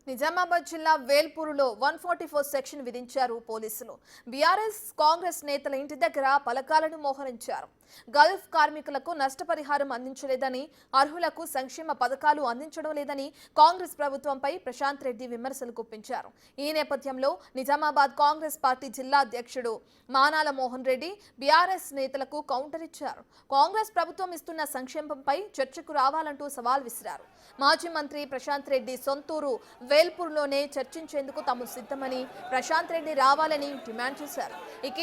నిజామాబాద్ జిల్లా వేల్పూరులో 144 సెక్షన్ విధించారు పోలీసులు. బీఆర్ఎస్ కాంగ్రెస్ నేతల ఇంటి దగ్గర పలకాలను మోహరించారు. గల్ఫ్ కార్మికులకు నష్టపరిహారం అందించలేదని, అర్హులకు సంక్షేమ పథకాలు అందించడం లేదని కాంగ్రెస్ ప్రభుత్వంపై ప్రశాంత్ రెడ్డి విమర్శలు గుప్పించారు. ఈ నేపథ్యంలో నిజామాబాద్ కాంగ్రెస్ పార్టీ జిల్లా అధ్యక్షుడు మానాల మోహన్ రెడ్డి బీఆర్ఎస్ నేతలకు కౌంటర్ ఇచ్చారు. కాంగ్రెస్ ప్రభుత్వం ఇస్తున్న సంక్షేమంపై చర్చకు రావాలంటూ సవాల్ విసిరారు. మాజీ మంత్రి ప్రశాంత్ రెడ్డి సొంతూరు వేల్పూర్లోనే చర్చించేందుకు తాము సిద్ధమని, ప్రశాంత్ రెడ్డి రావాలని డిమాండ్ చేశారు.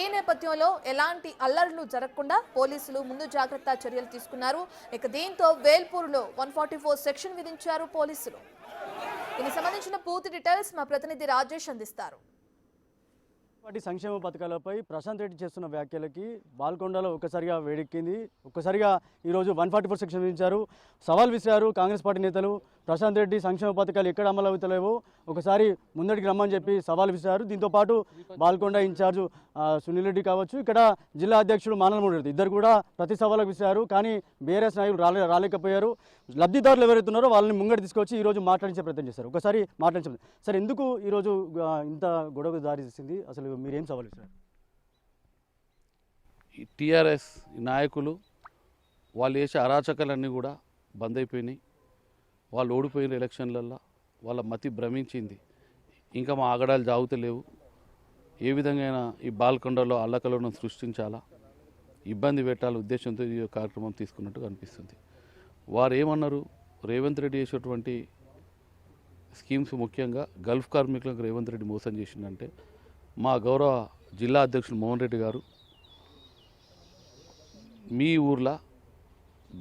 ఈ నేపథ్యంలో ఎలాంటి అల్లర్లు జరగకుండా పోలీసులు ముందు జాగ్రత్త చర్యలు తీసుకున్నారు. దీంతో వేల్పూర్లో 144 సెక్షన్ విధించారు పోలీసులు. దీనికి సంబంధించిన పూర్తి డీటెయిల్స్ మా ప్రతినిధి రాజేష్ అందిస్తారు. పార్టీ సంక్షేమ పథకాలపై ప్రశాంత్ రెడ్డి చేస్తున్న వ్యాఖ్యలకి బాల్కొండలో ఒక్కసారిగా వేడెక్కింది. ఒక్కసారిగా ఈరోజు 144 సెక్షన్ విధించారు. సవాల్ విసిరారు కాంగ్రెస్ పార్టీ నేతలు. ప్రశాంత్ రెడ్డి సంక్షేమ పథకాలు ఎక్కడ అమలు అవుతలేవో ఒకసారి ముందడికి రమ్మని చెప్పి సవాల్ విసిరారు. దీంతోపాటు బాల్కొండ ఇన్ఛార్జు సునీల్ రెడ్డి కావచ్చు, ఇక్కడ జిల్లా అధ్యక్షుడు మానల్ రెడ్డి ఇద్దరు కూడా ప్రతి సవాలకు విసిరారు. కానీ బీఆర్ఎస్ నాయకులు రాలేకపోయారు. లబ్ధిదారులు ఎవరైతే ఉన్నారో వాళ్ళని ముంగడి తీసుకొచ్చి ఈరోజు మాట్లాడించే ప్రయత్నం చేశారు. ఒకసారి మాట్లాడించారు సార్, ఎందుకు ఈరోజు ఇంత గొడవకు దారి తీసింది, అసలు మీరేం సవాల్ విసిరారు? టీఆర్ఎస్ నాయకులు వాళ్ళు వేసే అరాచకాలన్నీ కూడా బంద్ అయిపోయినాయి. వాళ్ళు ఓడిపోయిన ఎలక్షన్లల్లో వాళ్ళ మతి భ్రమించింది. ఇంకా మా ఆగడాలు జాగుతలేవు. ఏ విధంగా ఈ బాల్కొండలో అల్లకలను సృష్టించాలా, ఇబ్బంది పెట్టాల ఉద్దేశంతో ఈ కార్యక్రమం తీసుకున్నట్టు కనిపిస్తుంది. వారు ఏమన్నారు, రేవంత్ రెడ్డి చేసేటువంటి స్కీమ్స్ ముఖ్యంగా గల్ఫ్ కార్మికులకు రేవంత్ రెడ్డి మోసం చేసిందంటే, మా గౌరవ జిల్లా అధ్యక్షుడు మోహన్ రెడ్డి గారు మీ ఊర్లో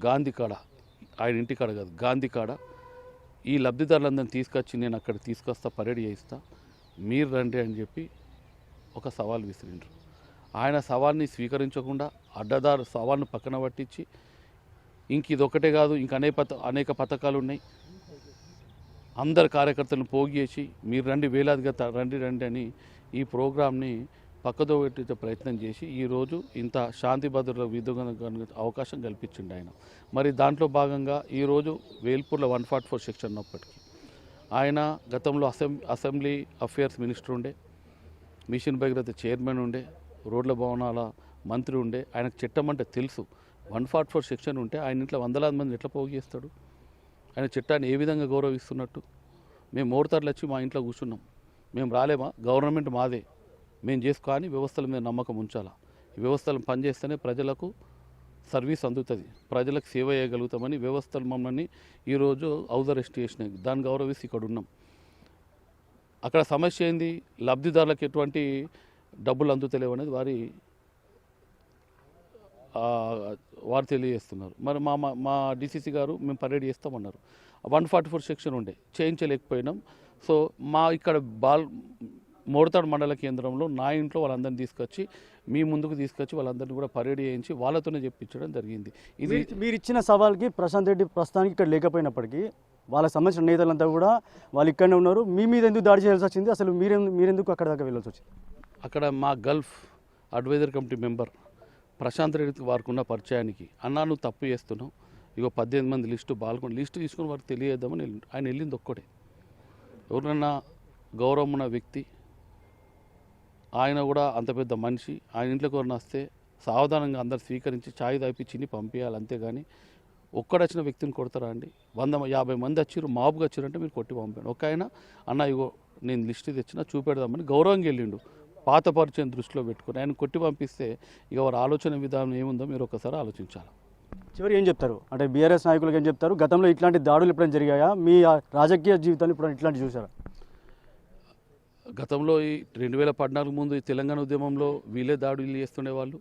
గాంధీకాడ, ఆయన ఇంటికాడ కాదు గాంధీకాడ, ఈ లబ్ధిదారులందరినీ తీసుకొచ్చి నేను అక్కడ తీసుకొస్తా, పరేడ్ చేయిస్తా, మీరు రండి అని చెప్పి ఒక సవాల్ విసిరిండ్రు. ఆయన సవాల్ని స్వీకరించకుండా అడ్డదారు సవాల్ను పక్కన పట్టించి ఇంక ఇదొక్కటే కాదు, ఇంక అనేక పథకాలు ఉన్నాయి, అందరు కార్యకర్తలను పోగేసి మీరు రండి, వేలాదిగా రండి అని ఈ ప్రోగ్రామ్ని పక్కదో పెట్టే ప్రయత్నం చేసి ఈరోజు ఇంత శాంతి భద్రతలకు విధంగా అవకాశం కల్పించిండు ఆయన. మరి దాంట్లో భాగంగా ఈరోజు వేల్పూర్లో 144 సెక్షన్ ఉన్నప్పటికీ ఆయన గతంలో అసెంబ్లీ అఫేర్స్ మినిస్టర్ ఉండే, మిషన్ భగీరథ చైర్మన్ ఉండే, రోడ్ల భవనాల మంత్రి ఉండే. ఆయనకు చట్టం అంటే తెలుసు. 144 సెక్షన్ ఉంటే ఆయన ఇంట్లో వందలాది మంది ఎట్లా పోగు చేస్తాడు? ఆయన చట్టాన్ని ఏ విధంగా గౌరవిస్తున్నట్టు? మేము మోడతారులు వచ్చి మా ఇంట్లో కూర్చున్నాం, మేము రాలేమా? గవర్నమెంట్ మాదే, మేము చేసుకోని వ్యవస్థల మీద నమ్మకం ఉంచాలా. ఈ వ్యవస్థలను పనిచేస్తేనే ప్రజలకు సర్వీస్ అందుతుంది, ప్రజలకు సేవ చేయగలుగుతామని వ్యవస్థలు మమ్మల్ని ఈరోజు హౌస్ అరెస్ట్ చేసినాయి. దాన్ని గౌరవిస్తూ ఇక్కడ ఉన్నాం. అక్కడ సమస్య ఏంది? లబ్ధిదారులకు ఎటువంటి డబ్బులు అందుతలేవు అనేది వారు తెలియజేస్తున్నారు. మరి మా డిసిసి గారు మేము పరేడ్ చేస్తామన్నారు. 144 సెక్షన్ ఉండే చేయించలేకపోయినాం. సో మా ఇక్కడ మోడతాడు మండల కేంద్రంలో నా ఇంట్లో వాళ్ళందరినీ తీసుకొచ్చి మీ ముందుకు తీసుకొచ్చి వాళ్ళందరినీ కూడా పరేడ్ చేయించి వాళ్ళతోనే చెప్పించడం జరిగింది. ఇది మీరు ఇచ్చిన సవాల్కి ప్రశాంత్ రెడ్డి ప్రస్తుతానికి ఇక్కడ లేకపోయినప్పటికీ వాళ్ళకి సంబంధించిన నేతలంతా కూడా వాళ్ళు ఇక్కడనే ఉన్నారు. మీ మీద ఎందుకు దాడి చేయాల్సి వచ్చింది? అసలు మీరెందుకు అక్కడ దాకా వెళ్ళాల్సి వచ్చింది? అక్కడ మా Gulf adviser committee member Prashanth రెడ్డికి వారికి ఉన్న పరిచయానికి, అన్నా నువ్వు తప్పు చేస్తున్నావు, ఇగో 18 మంది లిస్టు తీసుకుని వారికి తెలియజేద్దామని ఆయన వెళ్ళింది ఒక్కడే. ఎవరినన్నా గౌరవం ఉన్న వ్యక్తి, ఆయన కూడా అంత పెద్ద మనిషి, ఆయన ఇంట్లోకి ఎవరిని వస్తే సావధానంగా అందరు స్వీకరించి ఛాయ్ తాపించి పంపించాలి. అంతేగాని ఒక్కడొచ్చిన వ్యక్తిని కొడతారా అండి? 150 మంది వచ్చారు, మాబుగా వచ్చారంటే మీరు కొట్టి పంపాను. ఒక ఆయన అన్న ఇగో నేను లిస్టు తెచ్చినా చూపెడదామని గౌరవంగా వెళ్ళిండు, పాత పరిచయం దృష్టిలో పెట్టుకుని. ఆయన కొట్టి పంపిస్తే ఇక వారి ఆలోచన విధానం ఏముందో మీరు ఒకసారి ఆలోచించాలి. చివరి ఏం చెప్తారు అంటే బీఆర్ఎస్ నాయకులకు ఏం చెప్తారు? గతంలో ఇట్లాంటి దాడులు ఎప్పుడైనా జరిగాయా? మీ రాజకీయ జీవితంలో ఇప్పుడు ఇట్లాంటి చూసారా? గతంలో ఈ 2014 ముందు ఈ తెలంగాణ ఉద్యమంలో వీళ్ళే దాడులు చేస్తుండేవాళ్ళు.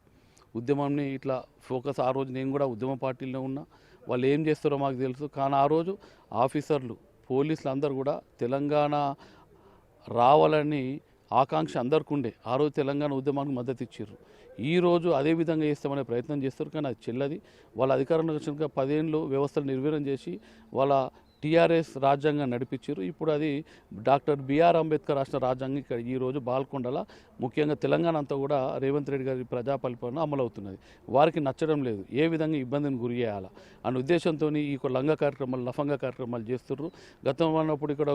ఉద్యమాన్ని ఇట్లా ఫోకస్, ఆ రోజు నేను కూడా ఉద్యమ పార్టీలో ఉన్నా, వాళ్ళు ఏం చేస్తారో మాకు తెలుసు. కానీ ఆ రోజు ఆఫీసర్లు, పోలీసులు అందరూ కూడా తెలంగాణ రావాలని ఆకాంక్ష అందరికీ ఉండే. ఆ రోజు తెలంగాణ ఉద్యమానికి మద్దతు ఇచ్చారు. ఈరోజు అదే విధంగా చేస్తామనే ప్రయత్నం చేస్తారు. కానీ అది చెల్లది. వాళ్ళ అధికారంలో వచ్చినాక 10 ఏళ్ళు వ్యవస్థలు నిర్వీర్యం చేసి వాళ్ళ టీఆర్ఎస్ రాజ్యాంగం నడిపించారు. ఇప్పుడు అది డాక్టర్ బిఆర్ అంబేద్కర్ రాసిన రాజ్యాంగం ఇక్కడ ఈరోజు బాల్కొండల, ముఖ్యంగా తెలంగాణ అంతా కూడా రేవంత్ రెడ్డి గారి ప్రజాపరిపాలన అమలవుతున్నది. వారికి నచ్చడం లేదు, ఏ విధంగా ఇబ్బందిని గురి చేయాలా అనే ఉద్దేశంతో ఈ లంగ కార్యక్రమాలు, లఫంగా కార్యక్రమాలు చేస్తున్నారు. గతంలో ఉన్నప్పుడు ఇక్కడ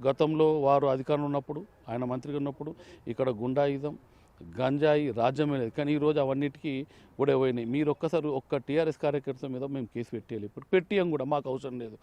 గతంలో వారు అధికారంలో ఉన్నప్పుడు, ఆయన మంత్రిగా ఉన్నప్పుడు ఇక్కడ గుండాయుధం, గంజాయి రాజ్యం అనేది. కానీ ఈరోజు అవన్నిటికీ కూడా పోయినాయి. మీరు ఒక్కసారి ఒక్క టీఆర్ఎస్ కార్యకర్త మీద మేము కేసు పెట్టేయాలి. ఇప్పుడు పెట్టియం కూడా మాకు అవసరం లేదు.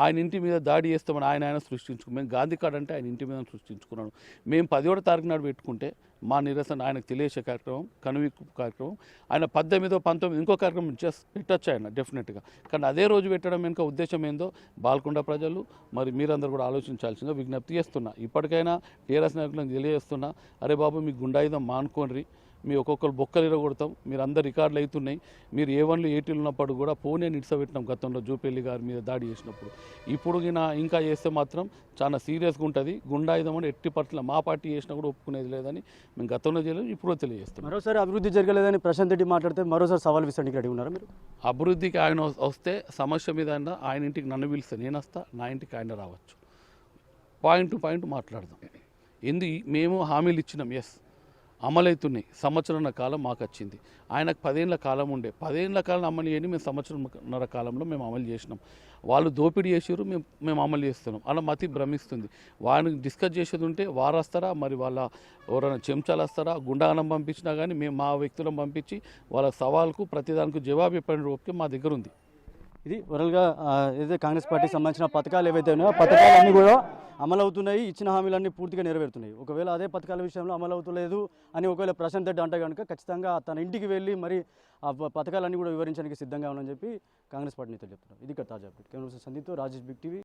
ఆయన ఇంటి మీద దాడి చేస్తామని ఆయన సృష్టించుకున్నాం. మేము గాంధీ కార్డ్ అంటే ఆయన ఇంటి మీద సృష్టించుకున్నాను. మేము 10వ తారీఖు నాడు పెట్టుకుంటే మా నిరసన ఆయనకు తెలియజేసే కార్యక్రమం, కనువిప్పు కార్యక్రమం, ఆయన 18, 19 ఇంకో కార్యక్రమం పెట్టచ్చు ఆయన డెఫినెట్గా. కానీ అదే రోజు పెట్టడం వెనుక ఉద్దేశం ఏందో బాల్కొండ ప్రజలు మరి మీరందరూ కూడా ఆలోచించాల్సిందిగా విజ్ఞప్తి చేస్తున్నా. ఇప్పటికైనా టీఆర్ఎస్ నాయకులను తెలియజేస్తున్నా, అరే బాబు మీ గుండాయుధం మానుకోండి, మీ ఒక్కొక్కరు బొక్కలు ఇరగొడతాం, మీరు అందరు రికార్డులు అవుతున్నాయి. మీరు A1లు 8లు ఉన్నప్పుడు కూడా పోనీ నిడిసబెట్టినాం గతంలో జూపల్లి గారి మీద దాడి చేసినప్పుడు. ఇప్పుడు ఇంకా చేస్తే మాత్రం చాలా సీరియస్గా ఉంటుంది. గుండాయుధం అని ఎట్టి పట్ల మా పార్టీ చేసినా కూడా ఒప్పుకునేది లేదని మేము గతంలో చేయలేదు, ఇప్పుడు తెలియజేస్తాం. మరోసారి అభివృద్ధి జరగలేదని ప్రశాంత్ రెడ్డి మాట్లాడితే మరోసారి సవాల్ విసరడానికి రెడీ ఉన్నారా మీరు? అభివృద్ధికి ఆయన వస్తే సమస్య మీద ఆయన ఇంటికి నన్ను పిలిస్తే నేను వస్తా, నా ఇంటికి ఆయన రావచ్చు. పాయింట్ టు పాయింట్ మాట్లాడదాం. మేము హామీలు ఇచ్చినాం, ఎస్ అమలవుతున్నాయి. సంవత్సరంన్నర కాలం మాకు వచ్చింది. ఆయనకు 10 ఏళ్ల కాలం ఉండే, 10 ఏళ్ల కాలం అమలు చేయని మేము సంవత్సరంన్నర కాలంలో మేము అమలు చేసినాం. వాళ్ళు దోపిడీ చేసారు, మేము అమలు చేస్తున్నాం. అలా మతి భ్రమిస్తుంది. వారిని డిస్కస్ చేసేది ఉంటే వారు వస్తారా, మరి వాళ్ళ ఎవరైనా చెంచాలు వస్తారా, గుండానం పంపించినా కానీ మేము మా వ్యక్తులను పంపించి వాళ్ళ సవాల్కు ప్రతిదానికి జవాబు చెప్పిన ఓకే మా దగ్గర ఉంది. ఇది ఓవరాల్గా ఏదైతే కాంగ్రెస్ పార్టీకి సంబంధించిన పథకాలు ఏవైతే ఉన్నాయో పథకాలన్నీ కూడా అమలు అవుతున్నాయి, ఇచ్చిన హామీలన్నీ పూర్తిగా నెరవేరుతున్నాయి. ఒకవేళ అదే పథకాల విషయంలో అమలు అవుతలేదు అని ఒకవేళ ప్రశాంత్ రెడ్డి అంటే కనుక ఖచ్చితంగా తన ఇంటికి వెళ్ళి మరి ఆ పథకాలన్నీ కూడా వివరించడానికి సిద్ధంగా ఉన్నామని చెప్పి కాంగ్రెస్ పార్టీ నేతలు చెప్తున్నారు. ఇది తాజా అప్డేట్. కెమెరా సందీప్తో రాజేష్, బిగ్ టీవీ.